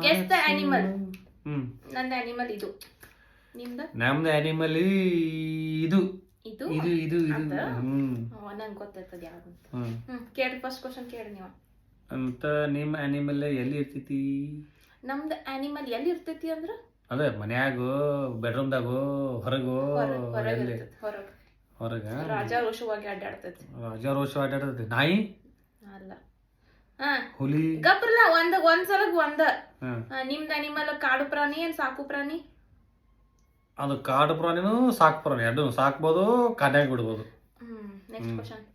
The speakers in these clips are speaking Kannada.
Guess the animal. ನಂದು ಆನಿಮಲ್ ಇದು, ನಿಮ್ದು? ನಮ್ದು ಆನಿಮಲ್ ಇದು ಇದು ಇದು ಇದು ಇದು ನಂಗೆ ಗೊತ್ತಾಯ್ತದ ಯಾವ್ದು ಅಂತ. ಕೇಳಿ ಫಸ್ಟ್ ಕ್ವಶನ್ ಕೇಳಿ ನೀವು. ಅಂತ ನಿಮ್ಮ ಆನಿಮಲ್ ಎಲ್ಲಿ ಇರ್ತೈತಿ? ನಮ್ದು ಆನಿಮಲ್ ಎಲ್ಲಿ ಇರ್ತೈತಿ ಅಂದ್ರ ಅದೇ ಮನ್ಯಾಗೋ ಬೆಡ್ರೂಮ್ದಾಗೋ ಹೊರಗೋ? ಹೊರಗೆ ಹೊರಗ ರಾಜಾರೋಷವಾಗಿ ಅಡ್ಡಾಡ್ತೈತಿ. ರಾಜಾರೋಷ ಅಡ್ಡಾಡ್ತೈತಿ. ನಾಯಿ ಅಲ್ಲ, ಹುಲಿ ಗಪ್ರಲ್ಲ ಒಂದ್ಸಲ ಒಂದ. ನಿಮ್ದು ಅನಿಮಲ್ ಕಾಡು ಪ್ರಾಣಿ ಏನ್ ಸಾಕು ಪ್ರಾಣಿ? ಅದು ಕಾಡು ಪ್ರಾಣಿನೂ ಸಾಕು ಪ್ರಾಣಿ, ಎರಡು ಸಾಕ್ಬೋದು, ಕಾಡ್ಯಾಗ ಬಿಡ್ಬೋದು. Next question.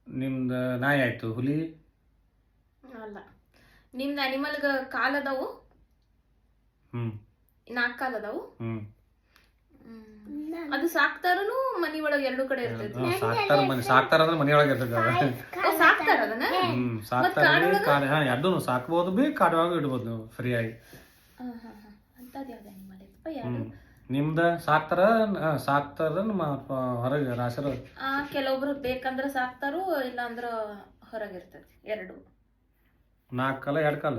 ನಿಮ್ದು ನಾಯಿ ಆಯ್ತು. ಹುಲಿ ಅಲ್ಲ. ನಿಮ್ದು ಅನಿಮಲ್ಗ ಕಾಲ್ ಅದಾವು? 4 ಕಾಲ್ ಅದಾವು. ಅದು ಸಾಕ್ತಾರನು ಮನಿ ಒಳಗ ಎರಡು ಕಡೆ ಇರ್ತೈತಿ. ಸಾಕ್ತಾರ ಅಂದ್ರೆ ಮನೆಯೊಳಗೆ ಇರ್ತೈತಿ. ಸಾಕ್ತಾರ ಅದನ್ನ? ಎರಡು ಸಾಕ್ಬೋದು, ಬಿ ಕಾಡುವಾಗ ಇಡ್ಬೋದು ನೀವು ಫ್ರೀಯಾಗಿ. ಅಂತದ್ ಯಾವ್ದು ಅನಿಮಲ್ ಇತ್ತಪ್ಪ? ನಿಮ್ದ ಸಾಕ್ತಾರ ಹೊರಗೆ ರಾಸರ? ಕೆಲವೊಬ್ರು ಬೇಕಂದ್ರ ಸಾಕ್ತಾರು, ಇಲ್ಲ ಅಂದ್ರ ಹೊರಗಿರ್ತೈತಿ. ಎರಡು 4 ಕಾಲ 2 ಕಾಲ?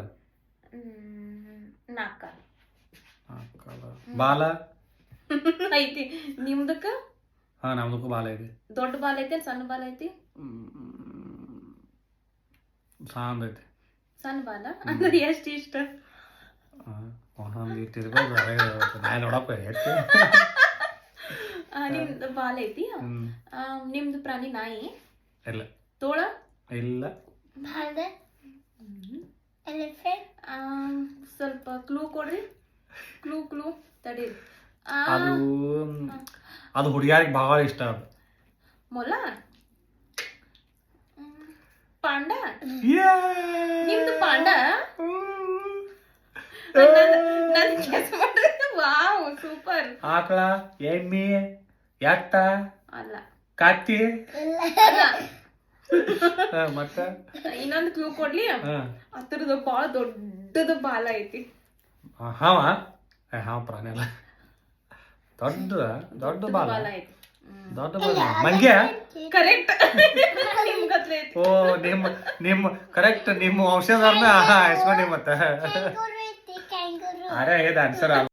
4 ಕಾಲ. ಬಾಲ ಐತಿ. ನಿಮ್ದಕ್ಕ? ನಮ್ದಕ್ಕೂ ಬಾಲ ಐತಿ. ದೊಡ್ಡ ಬಾಲ ಐತಿ, ಸಣ್ಣ ಬಾಲ ಐತಿ? ಸಾಂದ್ ಐತಿ. ಸಣ್ಣ ಬಾಲ ಅಂದ್ರೆ ಎಷ್ಟು ಇಷ್ಟ? ನೋಡಪ್ಪ ನಿಮ್ದು ಬಾಲ ಐತಿ. ನಿಮ್ದು ಪ್ರಾಣಿ ನಾಯಿ? ಇಲ್ಲ. ತೋಳ? ಇಲ್ಲ. ಸ್ವಲ್ಪ ಕ್ಲೂ ಕೊಡ್ರಿ. ಕ್ಲೂ ತಡೀರಿ. ಅದು ಹುಡುಗಿಯಾರಿಗೆ ಬಹಳ ಇಷ್ಟ. ಅದು ಮೊಲ? ಪಾಂಡ? ನಿಮ್ದು ಪಾಂಡ? Wow, super. ಆಕಳ, ಎಮ್ಮೆ, ಎತ್ತ? ಅಲ್ಲ. ಕತ್ತಿ? ಮತ್ತ ಇನ್ನೊಂದು ಕ್ಲೂ ಕೊಡ್ಲಿ? ಅದ್ರದ್ದು ಬಾಳ ದೊಡ್ಡದು ಬಾಲ ಐತಿ. ಹಾವ ಪ್ರಾಣಿ ಅಲ್ಲ, ದೊಡ್ಡ ಬಾಲ ಐತಿ. ದೊಡ್ಡ ಬಾಲ. ಮಂಗ್ಯ? ಕರೆಕ್ಟ್. ಓ, ನಿಮ್ಮ ಕರೆಕ್ಟ್. ನಿಮ್ಮ ವಂಶದವ್ರನ್ನ ಇಸ್ಕೊಂಡಿ. ಮತ್ತ ಅರೆ ಇದು ಆನ್ಸರ್.